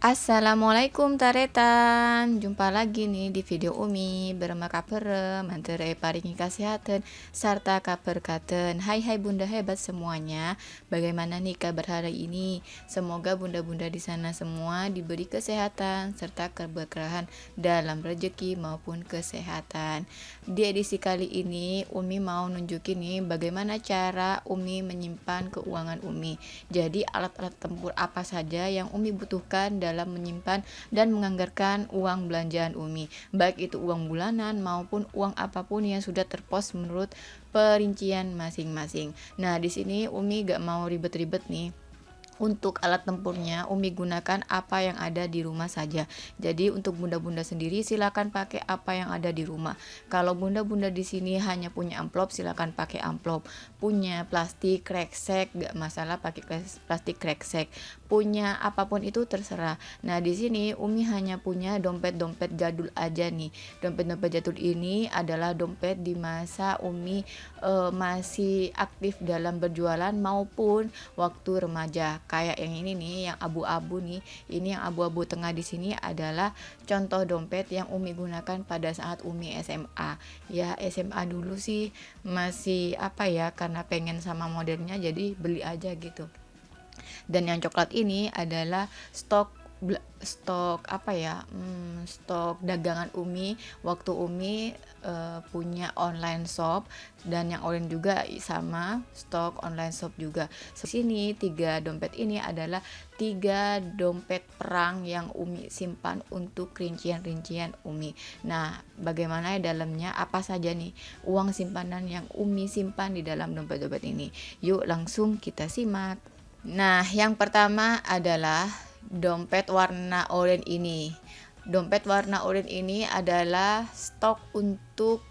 Assalamualaikum taretan, jumpa lagi nih di video Umi berema kaperem mantere paringi kasehatan serta kaberkatan. Hai bunda hebat semuanya, bagaimana nih kabar hari ini? Semoga bunda-bunda di sana semua diberi kesehatan serta keberkahan dalam rezeki maupun kesehatan. Di edisi kali ini Umi mau nunjukin nih bagaimana cara Umi menyimpan keuangan Umi. Jadi alat-alat tempur apa saja yang Umi butuhkan dalam menyimpan dan menganggarkan uang belanjaan Umi, baik itu uang bulanan maupun uang apapun yang sudah terpos menurut perincian masing-masing. Nah, di sini Umi gak mau ribet-ribet nih. Untuk alat tempurnya Umi gunakan apa yang ada di rumah saja. Jadi untuk bunda-bunda sendiri silakan pakai apa yang ada di rumah. Kalau bunda-bunda di sini hanya punya amplop, silakan pakai amplop. Punya plastik kreksek gak masalah, pakai plastik kreksek. Punya apapun itu terserah. Nah, di sini Umi hanya punya dompet-dompet jadul aja nih. Dompet-dompet jadul ini adalah dompet di masa Umi masih aktif dalam berjualan maupun waktu remaja. Kayak yang ini nih, yang abu-abu nih. Ini yang abu-abu tengah di sini adalah contoh dompet yang Umi gunakan pada saat Umi SMA. Ya, SMA dulu sih masih karena pengen sama modelnya jadi beli aja gitu. Dan yang coklat ini adalah stok dagangan Umi waktu Umi punya online shop, dan yang oranye juga sama stok online shop juga. Sini 3 dompet ini adalah 3 dompet perang yang Umi simpan untuk rincian-rincian Umi. Nah, bagaimana dalamnya, apa saja nih uang simpanan yang Umi simpan di dalam dompet-dompet ini? Yuk langsung kita simak. Nah, yang pertama adalah dompet warna oranye ini. Dompet warna oranye ini adalah stok untuk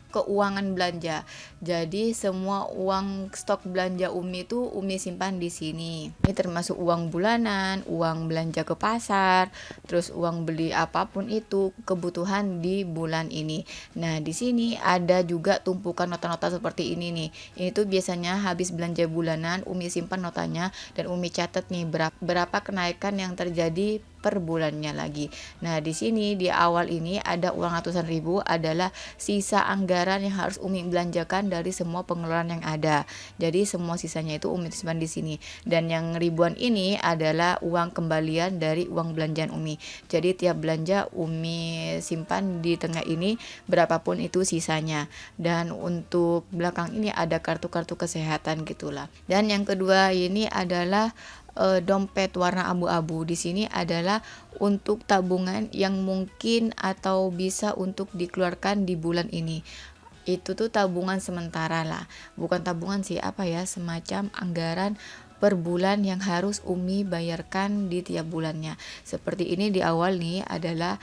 keuangan belanja. Jadi semua uang stok belanja Umi itu Umi simpan di sini. Ini termasuk uang bulanan, uang belanja ke pasar, terus uang beli apapun itu kebutuhan di bulan ini. Nah, di sini ada juga tumpukan nota-nota seperti ini nih. Ini tuh biasanya habis belanja bulanan Umi simpan notanya dan Umi catat nih berapa kenaikan yang terjadi per bulannya lagi. Nah, di sini di awal ini ada uang ratusan ribu adalah sisa anggaran yang harus Umi belanjakan dari semua pengeluaran yang ada. Jadi semua sisanya itu Umi simpan di sini. Dan yang ribuan ini adalah uang kembalian dari uang belanjaan Umi. Jadi tiap belanja Umi simpan di tengah ini berapapun itu sisanya. Dan untuk belakang ini ada kartu-kartu kesehatan gitulah. Dan yang kedua ini adalah dompet warna abu-abu. Di sini adalah untuk tabungan yang mungkin atau bisa untuk dikeluarkan di bulan ini. Itu tuh tabungan sementara lah, bukan tabungan sih, semacam anggaran per bulan yang harus Umi bayarkan di tiap bulannya. Seperti ini di awal nih adalah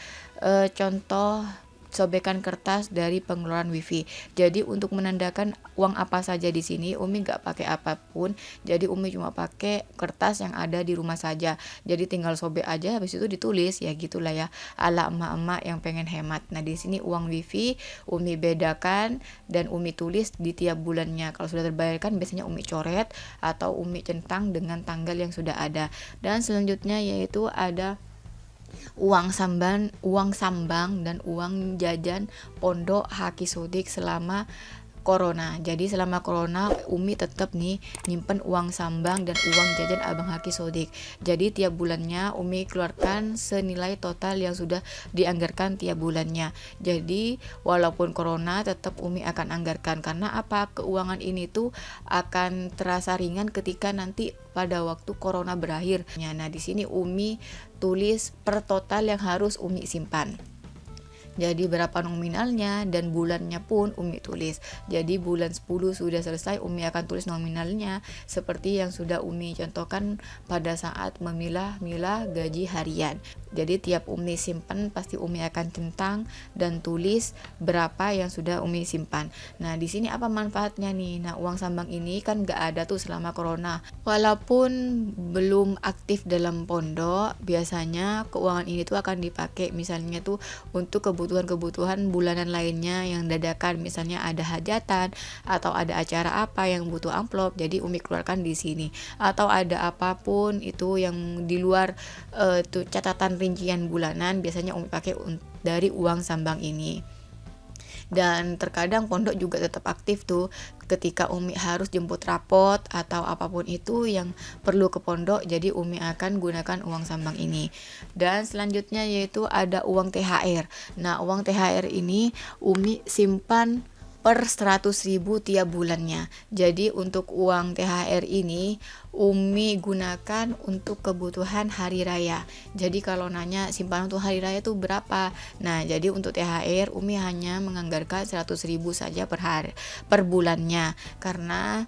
contoh sobekan kertas dari pengeluaran wifi. Jadi untuk menandakan uang apa saja di sini Umi gak pakai apapun. Jadi Umi cuma pakai kertas yang ada di rumah saja. Jadi tinggal sobek aja, habis itu ditulis, ya gitulah ya, ala emak-emak yang pengen hemat. Nah, di sini uang wifi Umi bedakan dan Umi tulis di tiap bulannya. Kalau sudah terbayarkan biasanya Umi coret atau Umi centang dengan tanggal yang sudah ada. Dan selanjutnya yaitu ada uang sambang dan uang jajan pondok haki sodik selama corona. Jadi selama corona Umi tetap nih nyimpen uang sambang dan uang jajan abang haki sodik. Jadi tiap bulannya Umi keluarkan senilai total yang sudah dianggarkan tiap bulannya. Jadi walaupun corona tetap Umi akan anggarkan, karena keuangan ini tuh akan terasa ringan ketika nanti pada waktu corona berakhir. Nah, di sini Umi tulis per total yang harus Umi simpan. Jadi berapa nominalnya dan bulannya pun Umi tulis. Jadi bulan 10 sudah selesai Umi akan tulis nominalnya seperti yang sudah Umi contohkan pada saat memilah-milah gaji harian. Jadi tiap Umi simpan pasti Umi akan centang dan tulis berapa yang sudah Umi simpan. Nah, di sini apa manfaatnya nih? Nah, uang sambang ini kan gak ada tuh selama corona. Walaupun belum aktif dalam pondok, biasanya keuangan ini tuh akan dipakai misalnya tuh untuk kebutuhan kebutuhan-kebutuhan bulanan lainnya yang dadakan, misalnya ada hajatan atau ada acara apa yang butuh amplop, jadi Umi keluarkan di sini. Atau ada apapun itu yang di luar tuh catatan rincian bulanan, biasanya Umi pakai dari uang sambang ini. Dan terkadang pondok juga tetap aktif tuh ketika Umi harus jemput rapot atau apapun itu yang perlu ke pondok, jadi Umi akan gunakan uang sambang ini. Dan selanjutnya yaitu ada uang THR. Nah, uang THR ini Umi simpan per 100.000 tiap bulannya. Jadi untuk uang THR ini Umi gunakan untuk kebutuhan hari raya. Jadi kalau nanya simpanan untuk hari raya itu berapa? Nah, jadi untuk THR Umi hanya menganggarkan 100.000 saja per bulannya. Karena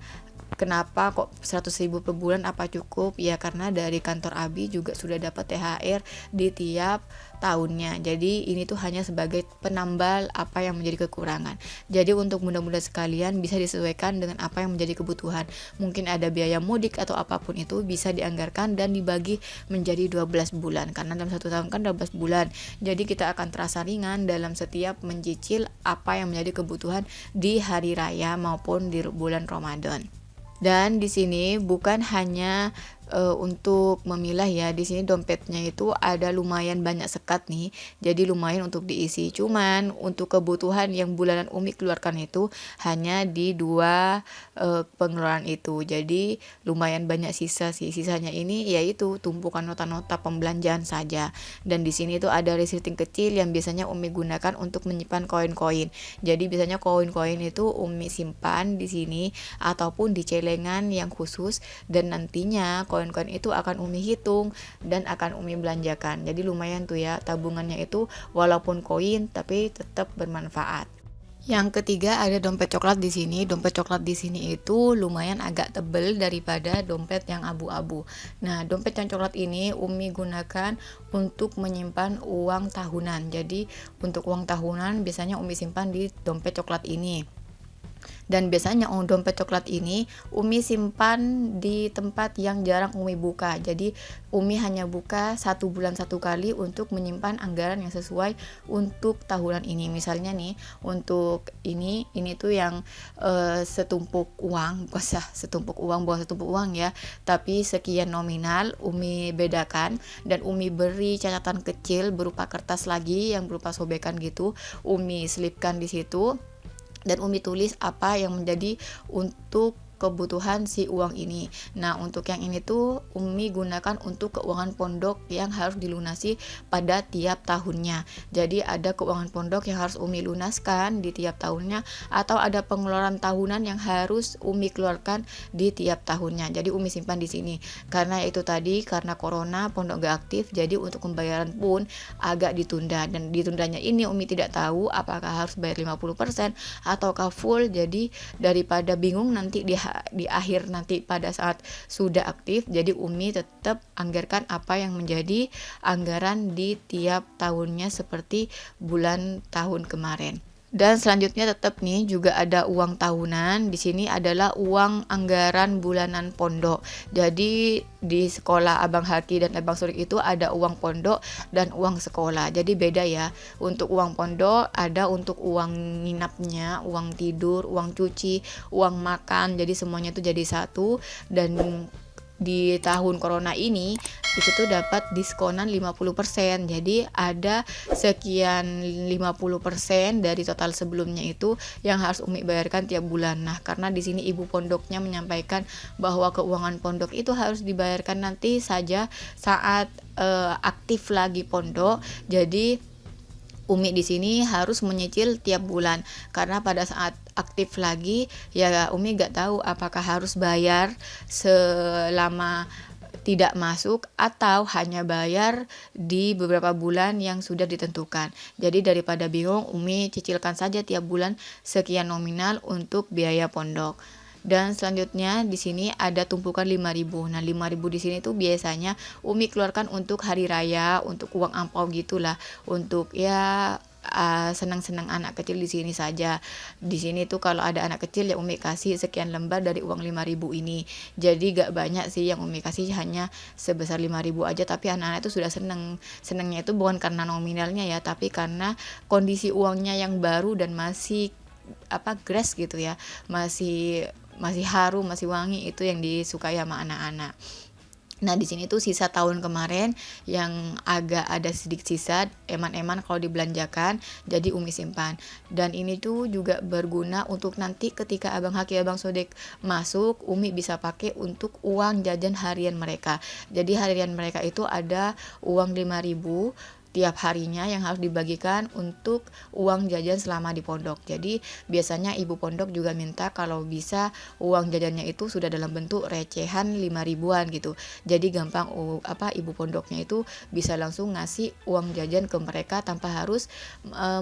kenapa kok 100.000 per bulan, apa cukup? Ya karena dari kantor Abi juga sudah dapat THR di tiap tahunnya. Jadi ini tuh hanya sebagai penambal apa yang menjadi kekurangan. Jadi untuk mudah-mudahan sekalian bisa disesuaikan dengan apa yang menjadi kebutuhan. Mungkin ada biaya mudik atau apapun itu bisa dianggarkan dan dibagi menjadi 12 bulan. Karena dalam satu tahun kan 12 bulan. Jadi kita akan terasa ringan dalam setiap mencicil apa yang menjadi kebutuhan di hari raya maupun di bulan Ramadan. Dan di sini bukan hanya untuk memilah ya, di sini dompetnya itu ada lumayan banyak sekat nih, jadi lumayan untuk diisi. Cuman untuk kebutuhan yang bulanan Umi keluarkan itu hanya di dua pengeluaran itu, jadi lumayan banyak sisa sih. Sisanya ini yaitu tumpukan nota-nota pembelanjaan saja. Dan di sini tuh ada resiting kecil yang biasanya Umi gunakan untuk menyimpan koin-koin. Jadi biasanya koin-koin itu Umi simpan di sini ataupun di celengan yang khusus, dan nantinya koin-koin itu akan Umi hitung dan akan Umi belanjakan. Jadi lumayan tuh ya, tabungannya itu walaupun koin tapi tetap bermanfaat. Yang ketiga ada dompet coklat di sini. Dompet coklat di sini itu lumayan agak tebel daripada dompet yang abu-abu. Nah, dompet yang coklat ini Umi gunakan untuk menyimpan uang tahunan. Jadi untuk uang tahunan biasanya Umi simpan di dompet coklat ini. Dan biasanya dompet coklat ini Umi simpan di tempat yang jarang Umi buka. Jadi Umi hanya buka 1 bulan 1 kali untuk menyimpan anggaran yang sesuai untuk tahunan ini. Misalnya nih untuk ini tuh yang setumpuk uang, bukan setumpuk uang ya, tapi sekian nominal Umi bedakan dan Umi beri catatan kecil berupa kertas lagi yang berupa sobekan gitu. Umi selipkan di situ dan Umi tulis apa yang menjadi untuk kebutuhan si uang ini. Nah, untuk yang ini tuh Umi gunakan untuk keuangan pondok yang harus dilunasi pada tiap tahunnya. Jadi ada keuangan pondok yang harus Umi lunaskan di tiap tahunnya, atau ada pengeluaran tahunan yang harus Umi keluarkan di tiap tahunnya. Jadi Umi simpan di sini. Karena itu tadi, karena corona pondok gak aktif, jadi untuk pembayaran pun agak ditunda, dan ditundanya ini Umi tidak tahu apakah harus bayar 50% ataukah full. Jadi daripada bingung nanti di akhir nanti pada saat sudah aktif, jadi Umi tetap anggarkan apa yang menjadi anggaran di tiap tahunnya seperti bulan tahun kemarin. Dan selanjutnya tetap nih juga ada uang tahunan. Di sini adalah uang anggaran bulanan pondok. Jadi di sekolah Abang Haki dan Abang Surik itu ada uang pondok dan uang sekolah. Jadi beda ya. Untuk uang pondok ada untuk uang nginapnya, uang tidur, uang cuci, uang makan. Jadi semuanya itu jadi satu. Dan di tahun corona ini itu tuh dapat diskonan 50%. Jadi ada sekian 50% dari total sebelumnya itu yang harus Umi bayarkan tiap bulan. Nah, karena di sini ibu pondoknya menyampaikan bahwa keuangan pondok itu harus dibayarkan nanti saja saat aktif lagi pondok. Jadi Umi di sini harus menyicil tiap bulan, karena pada saat aktif lagi ya Umi gak tahu apakah harus bayar selama tidak masuk atau hanya bayar di beberapa bulan yang sudah ditentukan. Jadi daripada bingung, Umi cicilkan saja tiap bulan sekian nominal untuk biaya pondok. Dan selanjutnya di sini ada tumpukan 5.000. Nah, 5.000 di sini tuh biasanya Umi keluarkan untuk hari raya, untuk uang angpau gitulah, untuk ya senang-senang anak kecil di sini saja. Di sini tuh kalau ada anak kecil ya Umi kasih sekian lembar dari uang 5.000 ini. Jadi gak banyak sih yang Umi kasih, hanya sebesar 5.000 aja, tapi anak-anak itu sudah seneng. Senengnya itu bukan karena nominalnya ya, tapi karena kondisi uangnya yang baru dan masih grass gitu ya, masih masih harum, masih wangi, itu yang disukai sama anak-anak. Nah, di sini tuh sisa tahun kemarin yang agak ada sedikit sisa, eman-eman kalau dibelanjakan, jadi Umi simpan. Dan ini tuh juga berguna untuk nanti ketika Abang Haki, Abang Sodek masuk, Umi bisa pakai untuk uang jajan harian mereka. Jadi harian mereka itu ada uang 5.000 tiap harinya yang harus dibagikan untuk uang jajan selama di pondok. Jadi biasanya ibu pondok juga minta kalau bisa uang jajannya itu sudah dalam bentuk recehan 5.000-an gitu. Jadi gampang ibu pondoknya itu bisa langsung ngasih uang jajan ke mereka tanpa harus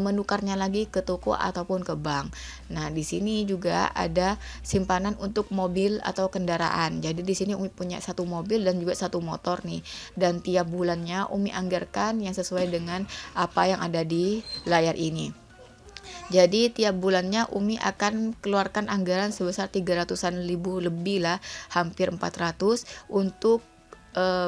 menukarnya lagi ke toko ataupun ke bank. Nah, di sini juga ada simpanan untuk mobil atau kendaraan. Jadi di sini Umi punya satu mobil dan juga satu motor nih. Dan tiap bulannya Umi anggarkan yang sesuai dengan apa yang ada di layar ini. Jadi tiap bulannya Umi akan keluarkan anggaran sebesar 300-an ribu lebih lah, hampir 400 untuk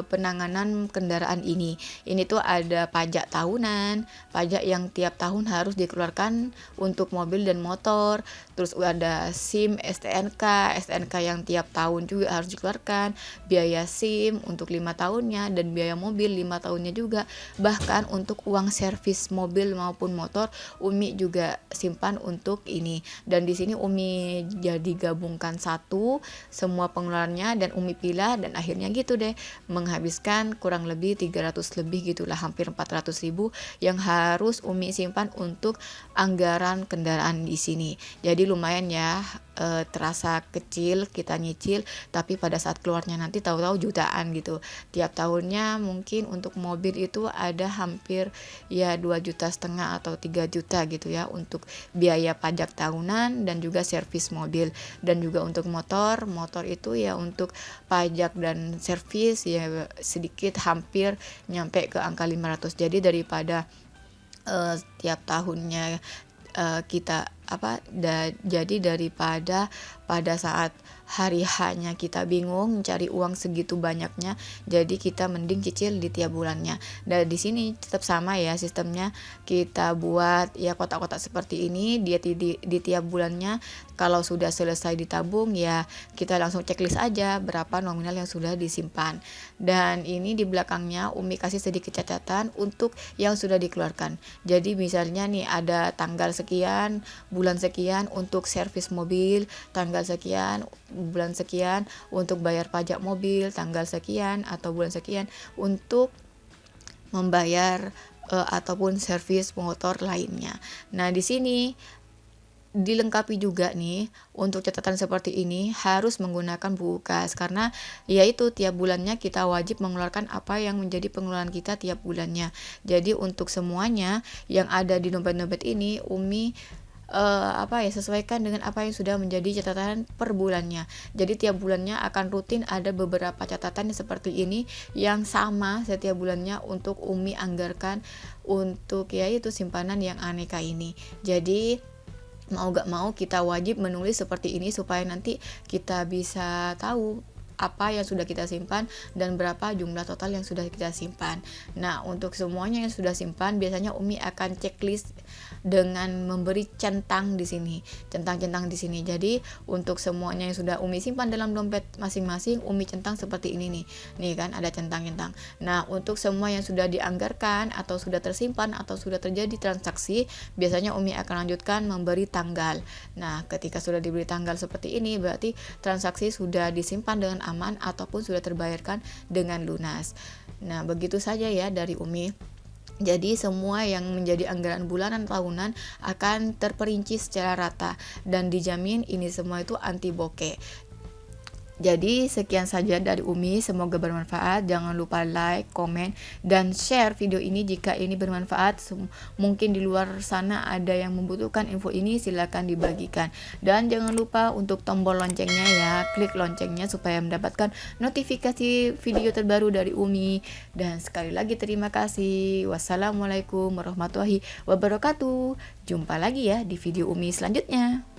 penanganan kendaraan ini. Ini tuh ada pajak tahunan, pajak yang tiap tahun harus dikeluarkan untuk mobil dan motor. Terus ada SIM, STNK yang tiap tahun juga harus dikeluarkan, biaya SIM untuk 5 tahunnya dan biaya mobil 5 tahunnya juga. Bahkan untuk uang servis mobil maupun motor Umi juga simpan untuk ini. Dan di sini Umi jadi gabungkan satu semua pengeluarannya dan Umi pilah, dan akhirnya gitu deh menghabiskan kurang lebih 300 lebih gitulah, hampir 400.000 yang harus Umi simpan untuk anggaran kendaraan di sini. Jadi lumayan ya, terasa kecil kita nyicil, tapi pada saat keluarnya nanti tahu-tahu jutaan gitu. Tiap tahunnya mungkin untuk mobil itu ada hampir ya 2,5 juta atau 3 juta gitu ya untuk biaya pajak tahunan dan juga servis mobil. Dan juga untuk motor itu ya untuk pajak dan servis ya sedikit hampir nyampe ke angka 500. Jadi daripada tiap tahunnya kita jadi daripada pada saat hari hanya kita bingung cari uang segitu banyaknya, jadi kita mending cicil di tiap bulannya. Dan di sini tetap sama ya sistemnya, kita buat ya kotak-kotak seperti ini di tiap bulannya. Kalau sudah selesai ditabung ya kita langsung checklist aja berapa nominal yang sudah disimpan. Dan ini di belakangnya Umi kasih sedikit catatan untuk yang sudah dikeluarkan. Jadi misalnya nih ada tanggal sekian bulan sekian untuk servis mobil, tanggal sekian bulan sekian untuk bayar pajak mobil, tanggal sekian atau bulan sekian untuk membayar ataupun servis motor lainnya. Nah, di sini dilengkapi juga nih untuk catatan seperti ini harus menggunakan buku kas, karena yaitu tiap bulannya kita wajib mengeluarkan apa yang menjadi pengeluaran kita tiap bulannya. Jadi untuk semuanya yang ada di dompet-dompet ini Umi sesuaikan dengan apa yang sudah menjadi catatan per bulannya. Jadi tiap bulannya akan rutin ada beberapa catatan seperti ini yang sama setiap bulannya untuk Umi anggarkan untuk yaitu simpanan yang aneka ini. Jadi mau gak mau kita wajib menulis seperti ini supaya nanti kita bisa tahu apa yang sudah kita simpan dan berapa jumlah total yang sudah kita simpan. Nah, untuk semuanya yang sudah simpan biasanya Umi akan checklist dengan memberi centang di sini, centang-centang di sini. Jadi untuk semuanya yang sudah Umi simpan dalam dompet masing-masing Umi centang seperti ini nih. Nih kan ada centang-centang. Nah, untuk semua yang sudah dianggarkan atau sudah tersimpan atau sudah terjadi transaksi, biasanya Umi akan lanjutkan memberi tanggal. Nah, ketika sudah diberi tanggal seperti ini berarti transaksi sudah disimpan dengan aman ataupun sudah terbayarkan dengan lunas. Nah, begitu saja ya dari Umi. Jadi semua yang menjadi anggaran bulanan tahunan akan terperinci secara rata dan dijamin ini semua itu anti bokeh. Jadi sekian saja dari Umi, semoga bermanfaat. Jangan lupa like, komen, dan share video ini jika ini bermanfaat. Mungkin di luar sana ada yang membutuhkan info ini, silakan dibagikan. Dan jangan lupa untuk tombol loncengnya ya, klik loncengnya supaya mendapatkan notifikasi video terbaru dari Umi. Dan sekali lagi terima kasih. Wassalamualaikum warahmatullahi wabarakatuh. Jumpa lagi ya di video Umi selanjutnya.